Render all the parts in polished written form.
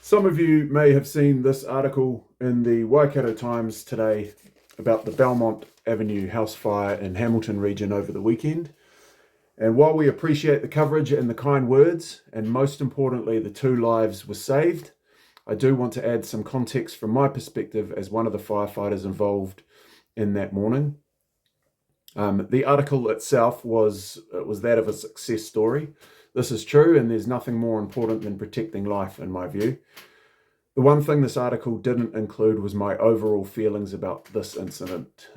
Some of you may have seen this article in the Waikato Times today about the Belmont Avenue house fire in Hamilton region over the weekend. And while we appreciate the coverage and the kind words, and most importantly, the 2 lives were saved, I do want to add some context from my perspective as one of the firefighters involved in that morning. The article itself was that of a success story. This is true, and there's nothing more important than protecting life, in my view. The one thing this article didn't include was my overall feelings about this incident.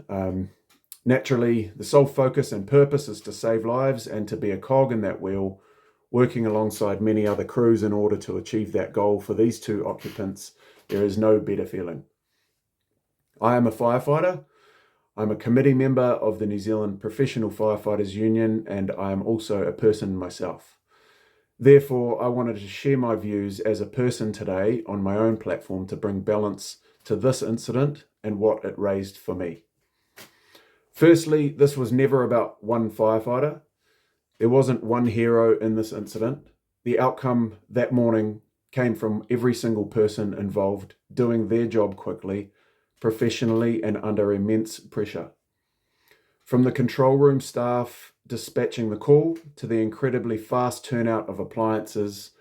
Naturally, the sole focus and purpose is to save lives and to be a cog in that wheel, working alongside many other crews in order to achieve that goal. For these 2 occupants, there is no better feeling. I am a firefighter. I'm a committee member of the New Zealand Professional Firefighters Union, and I am also a person myself. Therefore, I wanted to share my views as a person today on my own platform to bring balance to this incident and what it raised for me. Firstly, this was never about one firefighter. There wasn't one hero in this incident. The outcome that morning came from every single person involved doing their job quickly, professionally, and under immense pressure. From the control room staff dispatching the call to the incredibly fast turnout of appliances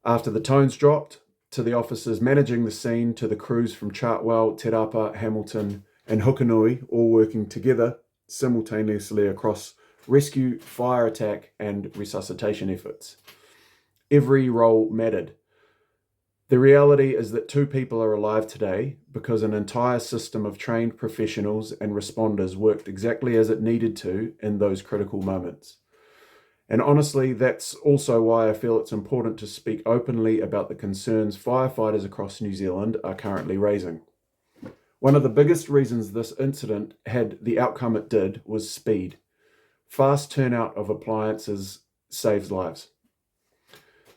after the tones dropped, to the officers managing the scene, to the crews from Chartwell, Te Rapa, Hamilton, and Hukanui, all working together simultaneously across rescue, fire attack, and resuscitation efforts. Every role mattered. The reality is that 2 people are alive today because an entire system of trained professionals and responders worked exactly as it needed to in those critical moments. And honestly, that's also why I feel it's important to speak openly about the concerns firefighters across New Zealand are currently raising. One of the biggest reasons this incident had the outcome it did was speed. Fast turnout of appliances saves lives.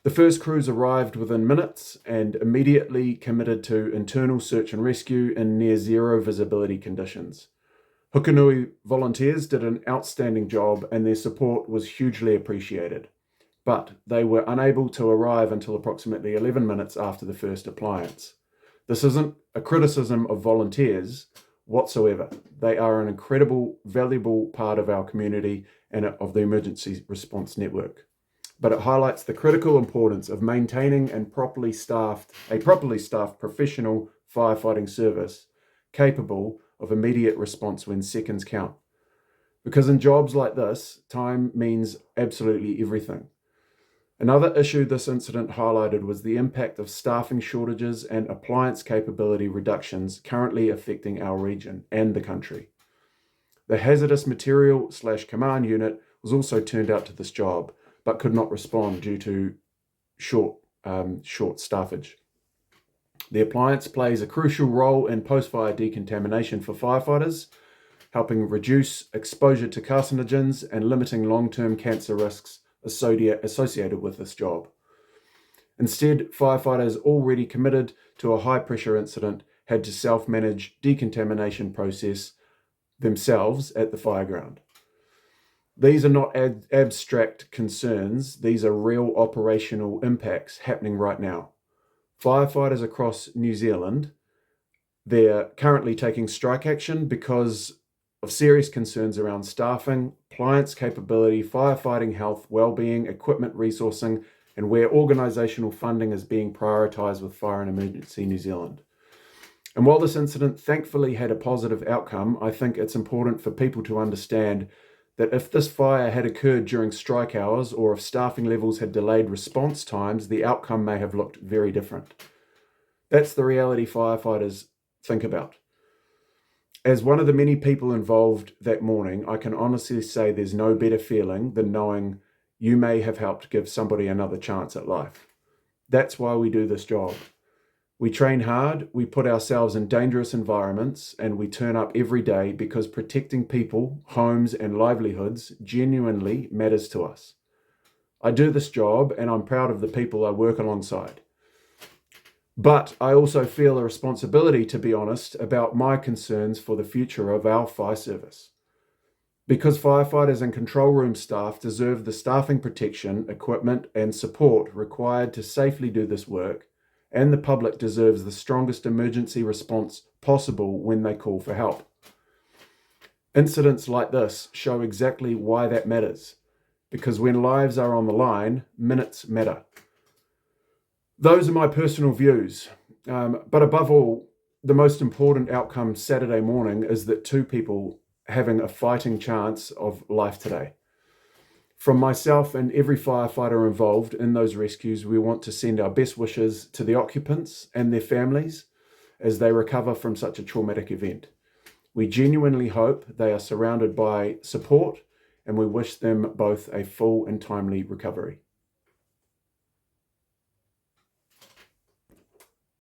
The first crews arrived within minutes and immediately committed to internal search and rescue in near zero visibility conditions. Hukanui volunteers did an outstanding job and their support was hugely appreciated, but they were unable to arrive until approximately 11 minutes after the first appliance. This isn't a criticism of volunteers whatsoever. They are an incredible, valuable part of our community and of the emergency response network. But it highlights the critical importance of maintaining a properly staffed professional firefighting service capable of immediate response when seconds count. Because in jobs like this, time means absolutely everything. Another issue this incident highlighted was the impact of staffing shortages and appliance capability reductions currently affecting our region and the country. The hazardous material/command unit was also turned out to this job, but could not respond due to short staffage. The appliance plays a crucial role in post-fire decontamination for firefighters, helping reduce exposure to carcinogens and limiting long-term cancer risks associated with this job. Instead, firefighters already committed to a high-pressure incident had to self-manage decontamination process themselves at the fireground. These are not abstract concerns. These are real operational impacts happening right now. Firefighters across New Zealand, they're currently taking strike action because of serious concerns around staffing, appliance capability, firefighting health, well-being, equipment resourcing, and where organisational funding is being prioritised with Fire and Emergency New Zealand. And while this incident thankfully had a positive outcome, I think it's important for people to understand that if this fire had occurred during strike hours or if staffing levels had delayed response times, the outcome may have looked very different. That's the reality firefighters think about. As one of the many people involved that morning, I can honestly say there's no better feeling than knowing you may have helped give somebody another chance at life. That's why we do this job. We train hard, we put ourselves in dangerous environments, and we turn up every day because protecting people, homes, and livelihoods genuinely matters to us. I do this job, and I'm proud of the people I work alongside. But I also feel a responsibility, to be honest, about my concerns for the future of our fire service. Because firefighters and control room staff deserve the staffing protection, equipment, and support required to safely do this work, and the public deserves the strongest emergency response possible when they call for help. Incidents like this show exactly why that matters, because when lives are on the line, minutes matter. Those are my personal views, but above all, the most important outcome Saturday morning is that 2 people having a fighting chance of life today. From myself and every firefighter involved in those rescues, we want to send our best wishes to the occupants and their families as they recover from such a traumatic event. We genuinely hope they are surrounded by support, and we wish them both a full and timely recovery.